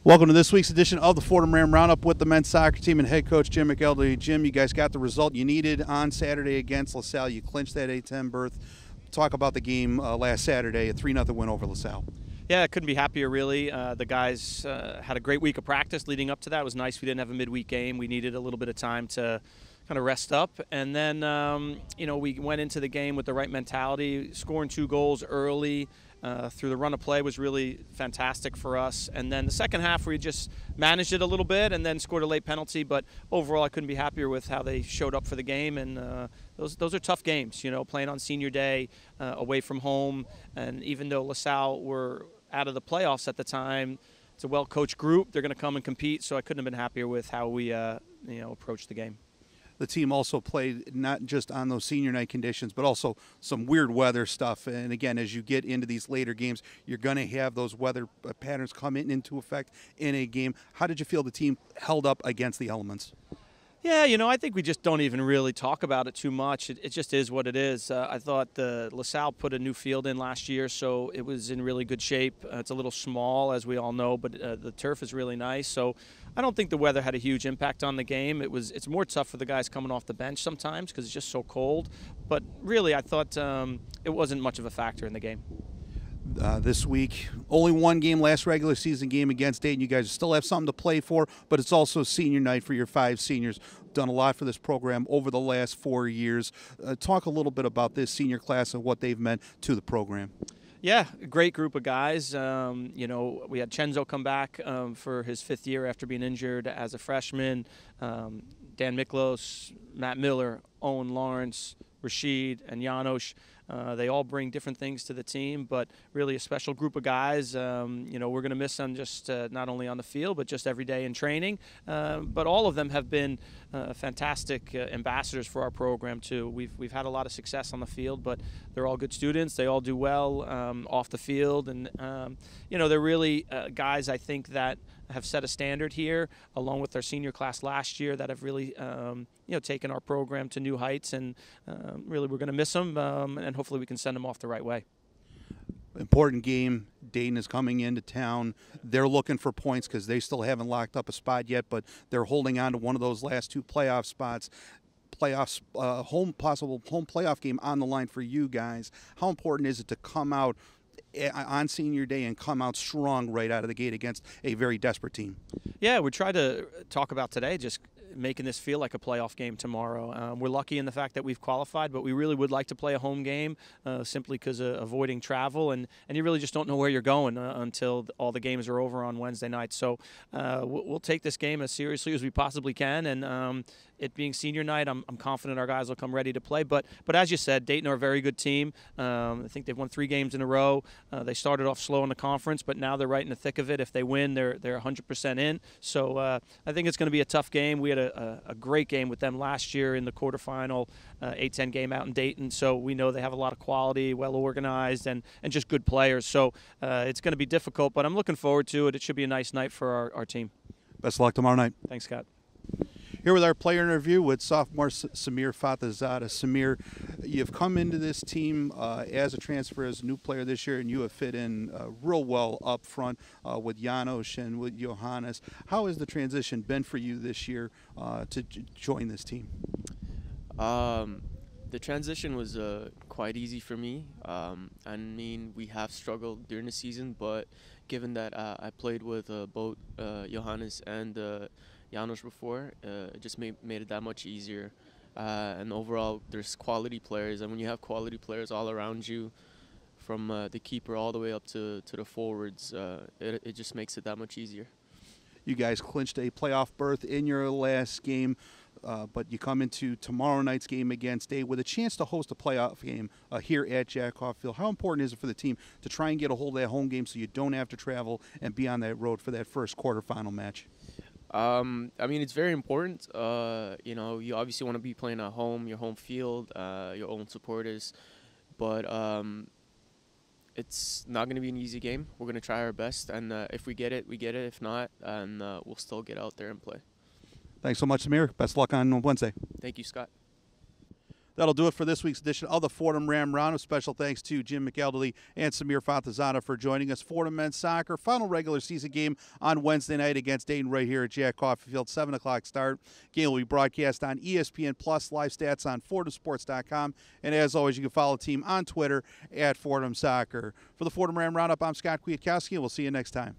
Welcome to this week's edition of the Fordham Ram Roundup with the men's soccer team and head coach Jim McElderry. Jim, you guys got the result you needed on Saturday against LaSalle. You clinched that A-10 berth. Talk about the game last Saturday, a 3-0 win over LaSalle. Yeah, I couldn't be happier, really. The guys had a great week of practice leading up to that. It was nice we didn't have a midweek game. We needed a little bit of time to kind of rest up. And then, we went into the game with the right mentality, scoring 2 goals early. Through the run of play was really fantastic for us. And then the second half, we just managed it a little bit and then scored a late penalty. But overall, I couldn't be happier with how they showed up for the game. And those are tough games, playing on senior day, away from home. And even though LaSalle were out of the playoffs at the time, it's a well-coached group. They're going to come and compete. So I couldn't have been happier with how we, approached the game. The team also played not just on those senior night conditions, but also some weird weather stuff. And again, as you get into these later games, you're going to have those weather patterns come into effect in a game. How did you feel the team held up against the elements? Yeah, I think we just don't even really talk about it too much. It just is what it is. I thought the LaSalle put a new field in last year, so it was in really good shape. It's a little small, as we all know, but the turf is really nice. So I don't think the weather had a huge impact on the game. It's more tough for the guys coming off the bench sometimes because it's just so cold. But really, I thought it wasn't much of a factor in the game. This week, only one game, last regular season game against Dayton. You guys still have something to play for, but it's also senior night for your 5 seniors. Done a lot for this program over the last 4 years. Talk a little bit about this senior class and what they've meant to the program. Yeah, a great group of guys. We had Chenzo come back for his 5th year after being injured as a freshman. Dan Miklos, Matt Miller, Owen Lawrence, Rashid, and Janosch. They all bring different things to the team, but really a special group of guys. We're going to miss them just not only on the field, but just every day in training. But all of them have been fantastic ambassadors for our program, too. We've had a lot of success on the field, but they're all good students. They all do well off the field. And, they're really guys, I think, that have set a standard here, along with our senior class last year, that have really, taken our program to new heights. And really, we're going to miss them, and hopefully we can send them off the right way. Important game. Dayton is coming into town. They're looking for points because they still haven't locked up a spot yet, but they're holding on to one of those last 2 playoff spots. Possible home playoff game on the line for you guys. How important is it to come out on senior day and come out strong right out of the gate against a very desperate team? Yeah, we tried to talk about today just making this feel like a playoff game tomorrow. We're lucky in the fact that we've qualified, but we really would like to play a home game simply because of avoiding travel, and you really just don't know where you're going until all the games are over on Wednesday night. So we'll take this game as seriously as we possibly can, and it being senior night, I'm confident our guys will come ready to play. But as you said, Dayton are a very good team. I think they've won 3 games in a row. They started off slow in the conference, but now they're right in the thick of it. If they win, they're 100% in. So I think it's going to be a tough game. We had a great game with them last year in the quarterfinal, A-10 game out in Dayton. So we know they have a lot of quality, well organized, and just good players. So it's going to be difficult, but I'm looking forward to it. It should be a nice night for our team. Best of luck tomorrow night. Thanks, Scott. Here with our player interview with sophomore Sameer Fathazada. Sameer, you've come into this team as a transfer, as a new player this year, and you have fit in real well up front with Janosch and with Johannes. How has the transition been for you this year to join this team? The transition was quite easy for me. We have struggled during the season, but given that I played with both Johannes and Janosch before, it just made it that much easier. And overall, there's quality players, and when you have quality players all around you, from the keeper all the way up to the forwards, it just makes it that much easier. You guys clinched a playoff berth in your last game, but you come into tomorrow night's game against Dayton with a chance to host a playoff game here at Jack Field. How important is it for the team to try and get a hold of that home game so you don't have to travel and be on that road for that first quarterfinal match? It's very important. You obviously want to be playing at home, your home field, your own supporters, but it's not going to be an easy game. We're going to try our best, and if we get it, we get it. If not, and we'll still get out there and play. Thanks so much, Sameer. Best of luck on Wednesday. Thank you, Scott. That'll do it for this week's edition of the Fordham Ram Roundup. Special thanks to Jim McElderry and Sameer Fathazada for joining us. Fordham men's soccer, final regular season game on Wednesday night against Dayton right here at Jack Coffey Field, 7 o'clock start. Game will be broadcast on ESPN Plus, live stats on FordhamSports.com. And as always, you can follow the team on Twitter at Fordham Soccer. For the Fordham Ram Roundup, I'm Scott Kwiatkowski, and we'll see you next time.